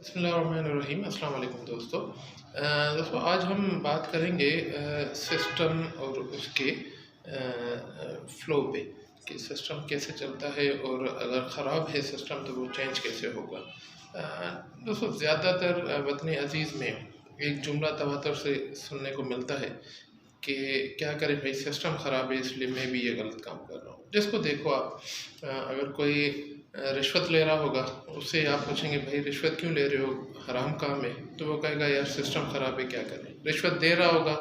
बिस्मिल्लाहिर्रहमानिर्रहीम। अस्सलाम वालेकुम दोस्तों। आज हम बात करेंगे सिस्टम और उसके फ़्लो पे कि सिस्टम कैसे चलता है और अगर ख़राब है सिस्टम तो वो चेंज कैसे होगा। दोस्तों ज़्यादातर वतन अज़ीज़ में एक जुमला तवातर से सुनने को मिलता है कि क्या करें भाई, सिस्टम ख़राब है इसलिए मैं भी ये गलत काम कर रहा हूँ। जिसको देखो आप, अगर कोई रिश्वत ले रहा होगा, उससे आप पूछेंगे भाई रिश्वत क्यों ले रहे हो, हराम काम है, तो वो कहेगा यार सिस्टम ख़राब है क्या करें। रिश्वत दे रहा होगा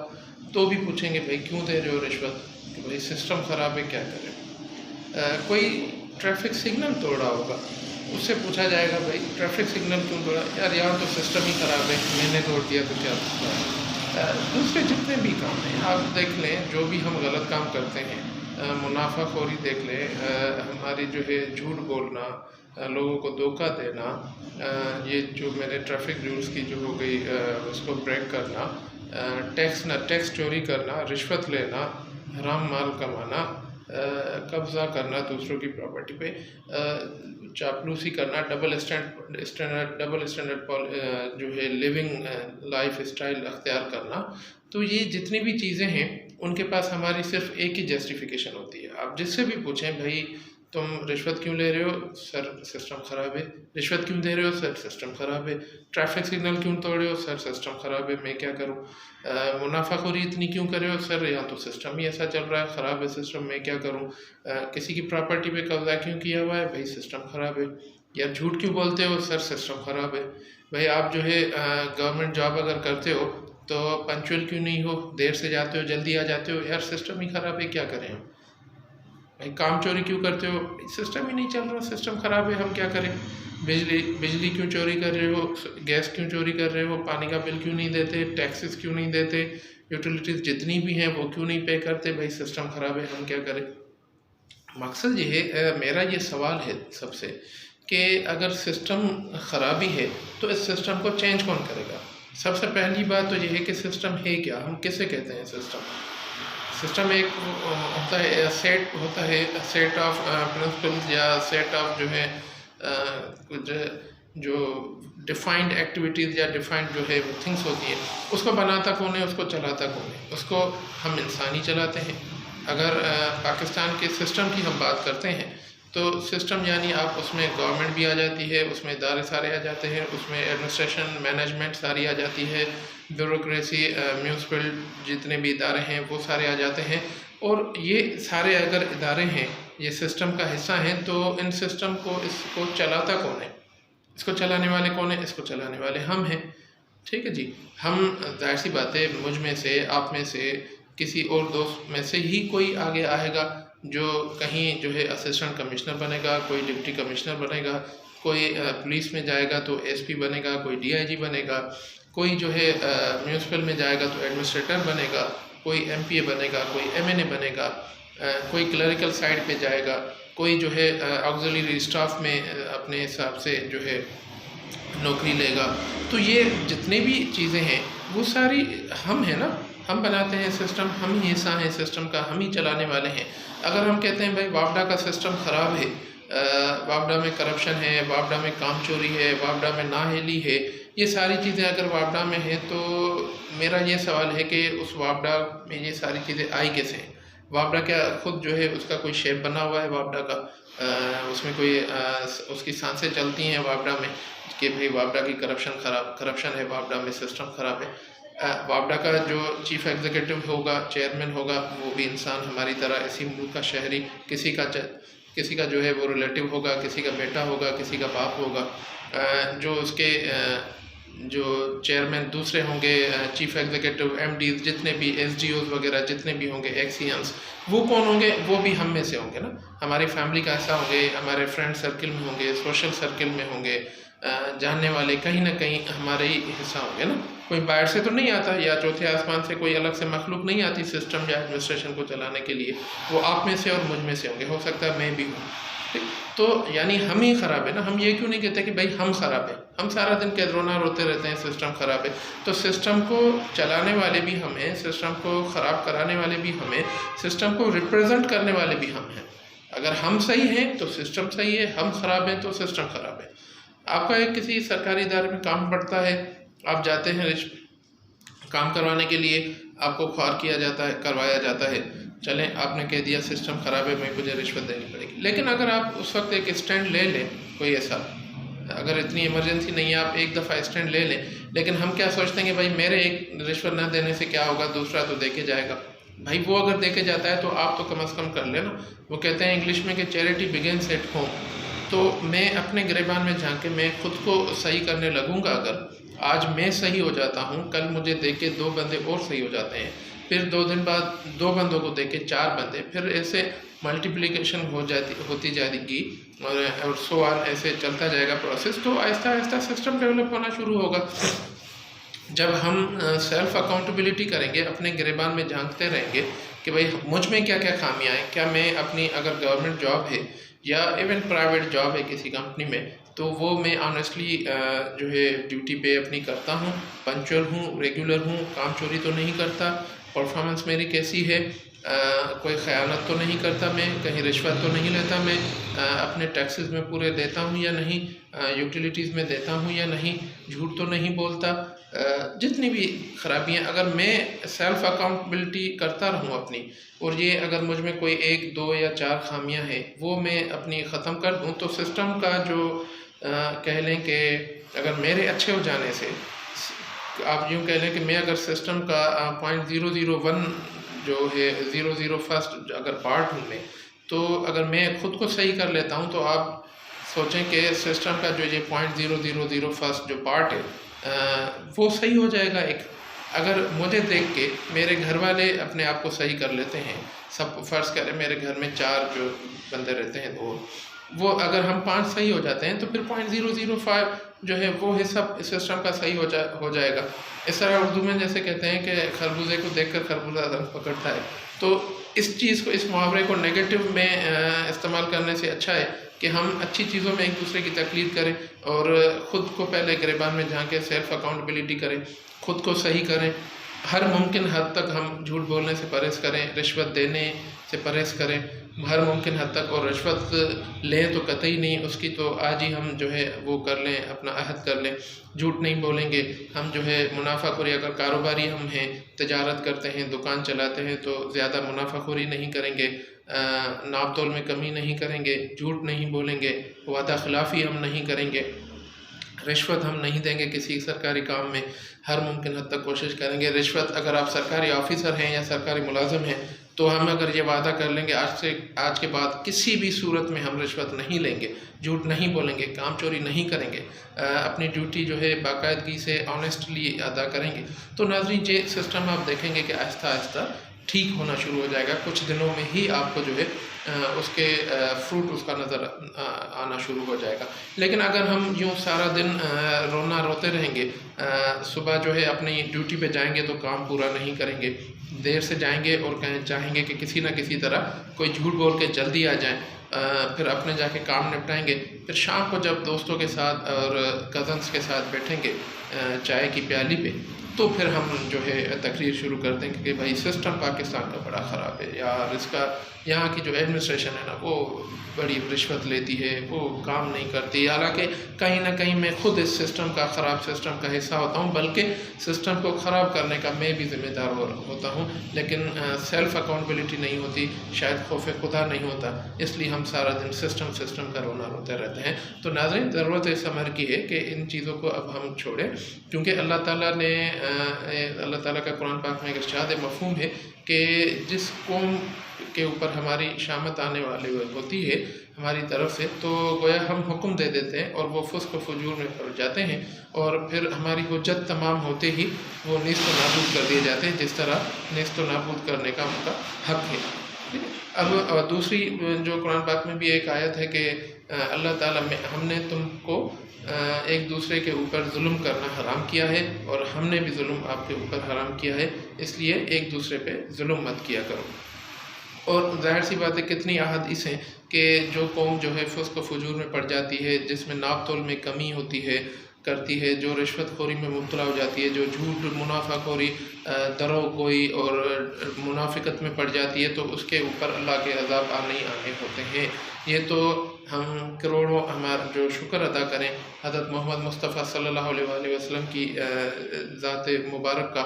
तो भी पूछेंगे भाई क्यों दे रहे हो रिश्वत, कि भाई सिस्टम ख़राब है क्या करें। कोई ट्रैफिक सिग्नल तोड़ा होगा, उससे पूछा जाएगा भाई ट्रैफिक सिग्नल क्यों तोड़ा, यार यहाँ तो सिस्टम ही ख़राब है, मैंने तोड़ दिया तो क्या मसला है। दूसरे जितने भी काम हैं आप देख लें, जो भी हम गलत काम करते हैं, मुनाफाखोरी देख लें, हमारी जो है झूठ बोलना, लोगों को धोखा देना, ये जो मैंने ट्रैफिक रूल्स की जो हो गई उसको ब्रेक करना, टैक्स चोरी करना, रिश्वत लेना, हराम माल कमाना, कब्ज़ा करना दूसरों की प्रॉपर्टी पे, चापलूसी करना, डबल स्टैंडर्ड जो है लिविंग लाइफ स्टाइल अख्तियार करना। तो ये जितनी भी चीज़ें हैं उनके पास हमारी सिर्फ एक ही जस्टिफिकेशन होती है। आप जिससे भी पूछें भाई तुम रिश्वत क्यों ले रहे हो, सर सिस्टम ख़राब है। रिश्वत क्यों दे रहे हो, सर सिस्टम ख़राब है। ट्रैफिक सिग्नल क्यों तोड़ रहे हो, सर सिस्टम ख़राब है, मैं क्या करूँ। मुनाफाखोरी इतनी क्यों कर रहे हो, सर यहाँ तो सिस्टम ही ऐसा चल रहा है, ख़राब है सिस्टम, मैं क्या करूँ। किसी की प्रॉपर्टी पे कब्जा क्यों किया हुआ है, भाई सिस्टम ख़राब है। यार झूठ क्यों बोलते हो, सर सिस्टम ख़राब है। भाई आप जो है गवर्नमेंट जॉब अगर करते हो तो पंक्चुअल क्यों नहीं हो, देर से जाते हो जल्दी आ जाते हो, यार सिस्टम ही ख़राब है, क्या करें हम। भाई काम चोरी क्यों करते हो, सिस्टम ही नहीं चल रहा, सिस्टम ख़राब है, हम क्या करें। बिजली क्यों चोरी कर रहे हो, गैस क्यों चोरी कर रहे हो, पानी का बिल क्यों नहीं देते, टैक्सेस क्यों नहीं देते, यूटिलिटीज़ जितनी भी हैं वो क्यों नहीं पे करते, भाई सिस्टम ख़राब है, हम क्या करें। मकसद ये है, मेरा ये सवाल है सबसे कि अगर सिस्टम ख़राबी है तो इस सिस्टम को चेंज कौन करेगा। सबसे पहली बात तो ये है कि सिस्टम है क्या, हम किसे कहते हैं सिस्टम। सिस्टम एक होता है, सेट होता है, सेट ऑफ प्रिंसिपल्स या सेट ऑफ जो है कुछ जो डिफाइंड एक्टिविटीज़ या डिफाइंड जो है थिंग्स होती है, उसको बनाता कौन है, उसको चलाता कौन है, उसको हम इंसान ही चलाते हैं। अगर पाकिस्तान के सिस्टम की हम बात करते हैं तो सिस्टम यानी आप उसमें गवर्नमेंट भी आ जाती है, उसमें इदारे सारे आ जाते हैं, उसमें एडमिनिस्ट्रेशन मैनेजमेंट सारी आ जाती है, ब्यूरोक्रेसी म्यूनसिपल जितने भी इदारे हैं वो सारे आ जाते हैं। और ये सारे अगर इदारे हैं, ये सिस्टम का हिस्सा हैं, तो इन सिस्टम को इसको चलाता कौन है, इसको चलाने वाले कौन है, इसको चलाने वाले हम हैं। ठीक है जी, हम जाहिर सी बात है मुझ में से, आप में से, किसी और दोस्त में से ही कोई आगे आएगा जो कहीं जो है असिस्टेंट कमिश्नर बनेगा, कोई डिप्टी कमिश्नर बनेगा, कोई पुलिस में जाएगा तो एसपी बनेगा, कोई डीआईजी बनेगा, कोई जो है म्यूनसिपल में जाएगा तो एडमिनिस्ट्रेटर बनेगा, कोई एमपीए बनेगा, कोई एमएनए बनेगा, कोई क्लरिकल साइड पे जाएगा, कोई जो है ऑक्सिलरी स्टाफ में अपने हिसाब से जो है नौकरी लेगा। तो ये जितने भी चीज़ें हैं वो सारी हम हैं ना, हम बनाते हैं सिस्टम, हम ही हिस्सा हैं सिस्टम का, हम ही चलाने वाले हैं। अगर हम कहते हैं भाई वापडा का सिस्टम ख़राब है, वापडा में करप्शन है, वापडा में काम चोरी है, वापडा में नाअहली है, ये सारी चीज़ें अगर वापडा में है तो मेरा ये सवाल है कि उस वापडा में ये सारी चीज़ें आई कैसे हैं। वापडा क्या खुद जो है उसका कोई शेप बना हुआ है वापडा का, उसमें कोई उसकी सांसें चलती हैं वापडा में कि भाई वापडा की करप्शन है, वापडा में सिस्टम ख़राब है। वापडा का जो चीफ़ एग्जीक्यूटिव होगा, चेयरमैन होगा, वो भी इंसान हमारी तरह इसी मुल्क का शहरी, किसी का जो है वो रिलेटिव होगा, किसी का बेटा होगा, किसी का बाप होगा। जो उसके जो चेयरमैन दूसरे होंगे, चीफ़ एग्जीक्यूटिव, एमडीज़, जितने भी एसडीओज़ वगैरह जितने भी होंगे, एक्सीएंस, वो कौन होंगे, वो भी हम में से होंगे ना, हमारी फैमिली का ऐसा होंगे, हमारे फ्रेंड सर्किल में होंगे, सोशल सर्किल में होंगे, जानने वाले कहीं ना कहीं हमारे ही हिस्सा होंगे ना। कोई बाहर से तो नहीं आता, या चौथे आसमान से कोई अलग से मखलूक नहीं आती सिस्टम या एडमिनिस्ट्रेशन को चलाने के लिए, वो आप में से और मुझ में से होंगे, हो सकता है मैं भी हूँ। ठीक, तो यानी हम ही ख़राब है ना। हम ये क्यों नहीं कहते कि भाई हम ख़राब है, हम सारा दिन कैदरोना रोते रहते हैं सिस्टम ख़राब है। तो सिस्टम को चलाने वाले भी हम हैं, सिस्टम को ख़राब कराने वाले भी हम हैं, सिस्टम को रिप्रेजेंट करने वाले भी हम हैं। अगर हम सही हैं तो सिस्टम सही है, हम ख़राब हैं तो सिस्टम ख़राब है। आपका एक किसी सरकारी इदारे में काम पड़ता है, आप जाते हैं काम करवाने के लिए, आपको ख्वार किया जाता है, करवाया जाता है, चलें आपने कह दिया सिस्टम ख़राब है, मुझे रिश्वत देनी पड़ेगी। लेकिन अगर आप उस वक्त एक स्टैंड ले लें, कोई ऐसा, अगर इतनी इमरजेंसी नहीं है, आप एक दफ़ा स्टैंड ले लें, लेकिन हम क्या सोचते हैं कि भाई मेरे एक रिश्वत ना देने से क्या होगा, दूसरा तो देके जाएगा। भाई वो अगर देके जाता है तो आप तो कम अज़ कम कर लेना। वो कहते हैं इंग्लिश में कि चैरिटी बिगिंस एट होम। तो मैं अपने गिरेबान में झांक के मैं ख़ुद को सही करने लगूँगा। अगर आज मैं सही हो जाता हूँ, कल मुझे देख के 2 बंदे और सही हो जाते हैं, फिर 2 दिन बाद 2 बंदों को देख के 4 बंदे, फिर ऐसे मल्टीप्लिकेशन होती जाएगी और सो ऑन, ऐसे चलता जाएगा प्रोसेस। तो आहिस्ता आहिस्ता सिस्टम डेवलप होना शुरू होगा। जब हम सेल्फ अकाउंटेबिलिटी करेंगे, अपने गिरेबान में झांकते रहेंगे कि भाई मुझ में क्या क्या खामियाँ हैं, क्या मैं अपनी, अगर गवर्नमेंट जॉब है या इवन प्राइवेट जॉब है किसी कंपनी में, तो वो मैं ऑनेस्टली जो है ड्यूटी पे अपनी करता हूँ, पंक्चुअल हूँ, रेगुलर हूँ, काम चोरी तो नहीं करता, परफॉर्मेंस मेरी कैसी है, कोई ख़यानत तो नहीं करता मैं, कहीं रिश्वत तो नहीं लेता मैं, अपने टैक्सेस में पूरे देता हूँ या नहीं, यूटिलिटीज़ में देता हूँ या नहीं, झूठ तो नहीं बोलता। जितनी भी खराबियाँ, अगर मैं सेल्फ अकाउंटेबिलिटी करता रहूँ अपनी, और ये अगर मुझ में कोई 1, 2 या 4 खामियाँ हैं वो मैं अपनी ख़त्म कर दूँ, तो सिस्टम का जो कह लें कि अगर मेरे अच्छे हो जाने से, आप यूँ कह लें कि मैं अगर सिस्टम का 0.001 जो है 001st अगर पार्ट हूँ मैं, तो अगर मैं ख़ुद को सही कर लेता हूँ, तो आप सोचें कि सिस्टम का जो ये 0.0001st जो पार्ट है वो सही हो जाएगा। एक अगर मुझे देख के मेरे घर वाले अपने आप को सही कर लेते हैं, सब फ़र्ज़ करें मेरे घर में 4 जो बंदे रहते हैं, वो अगर हम 5 सही हो जाते हैं, तो फिर 0.005 जो है वो हिस्सा सिस्टम का सही हो जाएगा। इस तरह उर्दू में जैसे कहते हैं कि खरबूजे को देखकर खरबूजा रंग पकड़ता है। तो इस चीज़ को, इस मुहावरे को नेगेटिव में इस्तेमाल करने से अच्छा है कि हम अच्छी चीज़ों में एक दूसरे की तकलीद करें और ख़ुद को पहले गिरेबान में झांके सेल्फ अकाउंटेबिलिटी करें, ख़ुद को सही करें, हर मुमकिन हद तक हम झूठ बोलने से परहेज़ करें, रिश्वत देने से परहेज़ करें हर मुमकिन हद तक, और रिश्वत लें तो कतई नहीं, उसकी तो आज ही हम जो है वो कर लें, अपना अहद कर लें, झूठ नहीं बोलेंगे। हम जो है मुनाफाखोरी, अगर कारोबारी हम हैं, तिजारत करते हैं, दुकान चलाते हैं, तो ज़्यादा मुनाफाखोरी नहीं करेंगे, नाप तोल में कमी नहीं करेंगे, झूठ नहीं बोलेंगे, वादा खिलाफ़ी हम नहीं करेंगे, रिश्वत हम नहीं देंगे किसी सरकारी काम में, हर मुमकिन हद तक कोशिश करेंगे। रिश्वत, अगर आप सरकारी ऑफिसर हैं या सरकारी मुलाजिम हैं, तो हम अगर ये वादा कर लेंगे आज के बाद किसी भी सूरत में हम रिश्वत नहीं लेंगे, झूठ नहीं बोलेंगे, काम चोरी नहीं करेंगे, अपनी ड्यूटी जो है बाकायदगी से ऑनेस्टली अदा करेंगे, तो नाज़रीन ये सिस्टम आप देखेंगे कि आहिस्ता आहिस्ता ठीक होना शुरू हो जाएगा। कुछ दिनों में ही आपको जो है उसके फ्रूट उसका नज़र आना शुरू हो जाएगा। लेकिन अगर हम यूँ सारा दिन रोते रहेंगे, सुबह जो है अपनी ड्यूटी पे जाएंगे तो काम पूरा नहीं करेंगे, देर से जाएंगे और चाहेंगे कि किसी न किसी तरह कोई झूठ बोल के जल्दी आ जाएं, फिर अपने जाके काम निपटाएंगे, फिर शाम को जब दोस्तों के साथ और कज़न्स के साथ बैठेंगे चाय की प्याली पे, तो फिर हम जो है तकरीर शुरू कर देंगे कि भाई सिस्टम पाकिस्तान का बड़ा ख़राब है यार, इसका यहाँ की जो एडमिनिस्ट्रेशन है ना वो बड़ी रिश्वत लेती है, वो काम नहीं करती। हालांकि कहीं ना कहीं मैं खुद इस सिस्टम का, ख़राब सिस्टम का हिस्सा होता हूँ, बल्कि सिस्टम को ख़राब करने का मैं भी ज़िम्मेदार होता हूँ, लेकिन सेल्फ़ अकाउंटेबिलिटी नहीं होती, शायद खौफ खुदा नहीं होता, इसलिए हम सारा दिन सिस्टम का रोते रहते हैं। तो नाज़रीन, ज़रूरत इस अमर की है कि इन चीज़ों को अब हम छोड़ें, क्योंकि अल्लाह ताला का कुरान पाक में एक इरशाद मफ़हूम है कि जिस कौम के ऊपर हमारी शामत आने वाली होती है हमारी तरफ से, तो गोया हम हुक्म दे देते हैं और वो फुस्क फजूर में पड़ जाते हैं, और फिर हमारी हुज्जत तमाम होते ही वो नीस्त नाबूद कर दिए जाते हैं, जिस तरह नीस्त नाबूद करने का उनका हक़ है। अब दूसरी जो कुरान पाक में भी एक आयत है कि अल्लाह ताला में हमने तुमको एक दूसरे के ऊपर जुल्म करना हराम किया है, और हमने भी जुल्म आपके ऊपर हराम किया है, इसलिए एक दूसरे पे जुल्म मत किया करो। और ज़ाहिर सी बात है, कितनी अहादीस हैं कि जो कौम जो है फुस्क फजूर में पड़ जाती है, जिसमें नाप तोल में कमी होती है, करती है, जो रिश्वतखोरी में मुब्तला हो जाती है, जो झूठ मुनाफाखोरी दरोगोई और मुनाफिकत में पड़ जाती है, तो उसके ऊपर अल्लाह के अज़ाब आने ही आने होते हैं। ये तो हम करोड़ों हमारा जो शुक्र अदा करें हज़रत मोहम्मद मुस्तफ़ा सल्लल्लाहु अलैहि वसल्लम की ज़ात मुबारक का,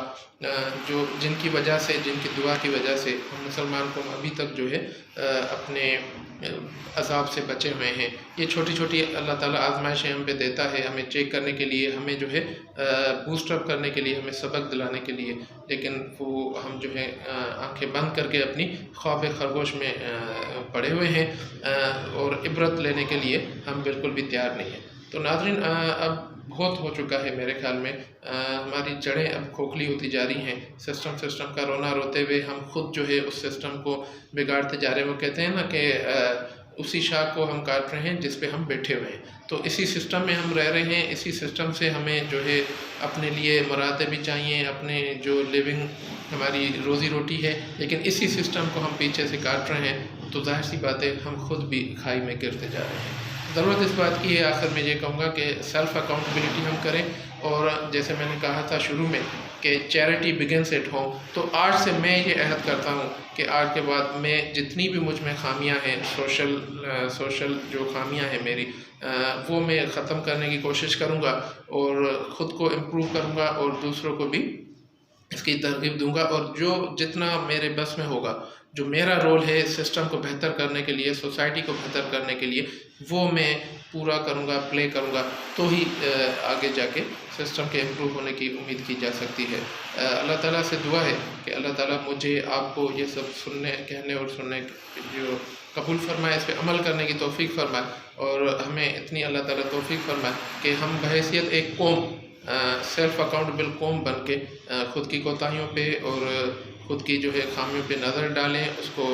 जो जिनकी वजह से, जिनकी दुआ की वजह से हम मुसलमान को अभी तक जो है अपने अज़ाब से बचे हुए हैं। ये छोटी छोटी अल्लाह ताला आज़माइशें हम पे देता है, हमें चेक करने के लिए, हमें जो है बूस्टअप करने के लिए, हमें सबक दिलाने के लिए, लेकिन वो हम जो है आंखें बंद करके अपनी ख्वाब खरगोश में पड़े हुए हैं और इबरत लेने के लिए हम बिल्कुल भी तैयार नहीं हैं। तो नाज़रीन, अब बहुत हो चुका है मेरे ख्याल में, हमारी जड़ें अब खोखली होती जा रही हैं। सिस्टम का रोना रोते हुए हम खुद जो है उस सिस्टम को बिगाड़ते जा रहे हैं। वो कहते हैं ना कि उसी शाख को हम काट रहे हैं जिस पे हम बैठे हुए हैं। तो इसी सिस्टम में हम रह रहे हैं, इसी सिस्टम से हमें जो है अपने लिए मराते भी चाहिए, अपने जो लिविंग हमारी रोज़ी रोटी है, लेकिन इसी सिस्टम को हम पीछे से काट रहे हैं। तो जाहिर सी बात है हम खुद भी खाई में गिरते जा रहे हैं। ज़रूरत इस बात की है, आखिर में ये कहूँगा कि सेल्फ़ अकाउंटेबिलिटी हम करें, और जैसे मैंने कहा था शुरू में कि चैरिटी बिगिंस एट होम। तो आज से मैं ये अहद करता हूँ कि आज के बाद मैं जितनी भी मुझ में खामियाँ हैं, सोशल जो खामियाँ हैं मेरी, वो मैं ख़त्म करने की कोशिश करूँगा और ख़ुद को इम्प्रूव करूँगा और दूसरों को भी इसकी तरगीब दूंगा। और जो जितना मेरे बस में होगा, जो मेरा रोल है सिस्टम को बेहतर करने के लिए, सोसाइटी को बेहतर करने के लिए, वो मैं पूरा करूँगा, प्ले करूँगा, तो ही आगे जाके सिस्टम के इम्प्रूव होने की उम्मीद की जा सकती है। अल्लाह ताला से दुआ है कि अल्लाह ताला मुझे आपको ये सब सुनने, कहने और सुनने जो कबूल फरमाए, इस पर अमल करने की तौफीक फरमाए और हमें इतनी अल्लाह ताला तौफीक फरमाए कि हम बहैसियत एक कौम, सेल्फ़ अकाउंटेबल कौम बन के ख़ुद की कोताहियों पे और ख़ुद की जो है खामियों पे नज़र डालें, उसको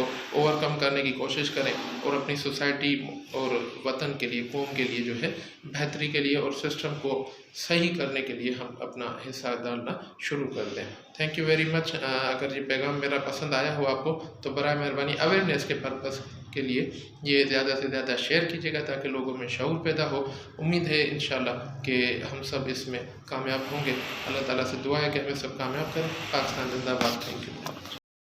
ओवरकम करने की कोशिश करें और अपनी सोसाइटी और वतन के लिए, कौम के लिए जो है बेहतरी के लिए और सिस्टम को सही करने के लिए हम अपना हिस्सा डालना शुरू कर दें। Thank you very much. अगर ये पैगाम मेरा पसंद आया हो आपको, तो बराए मेहरबानी अवेयरनेस के पर्पज़ के लिए ये ज़्यादा से ज़्यादा शेयर कीजिएगा ताकि लोगों में शऊर पैदा हो। उम्मीद है इंशाल्लाह कि हम सब इसमें कामयाब होंगे। अल्लाह ताला से दुआ है कि हमें सब कामयाब करें। पाकिस्तान जिंदाबाद। Thank you.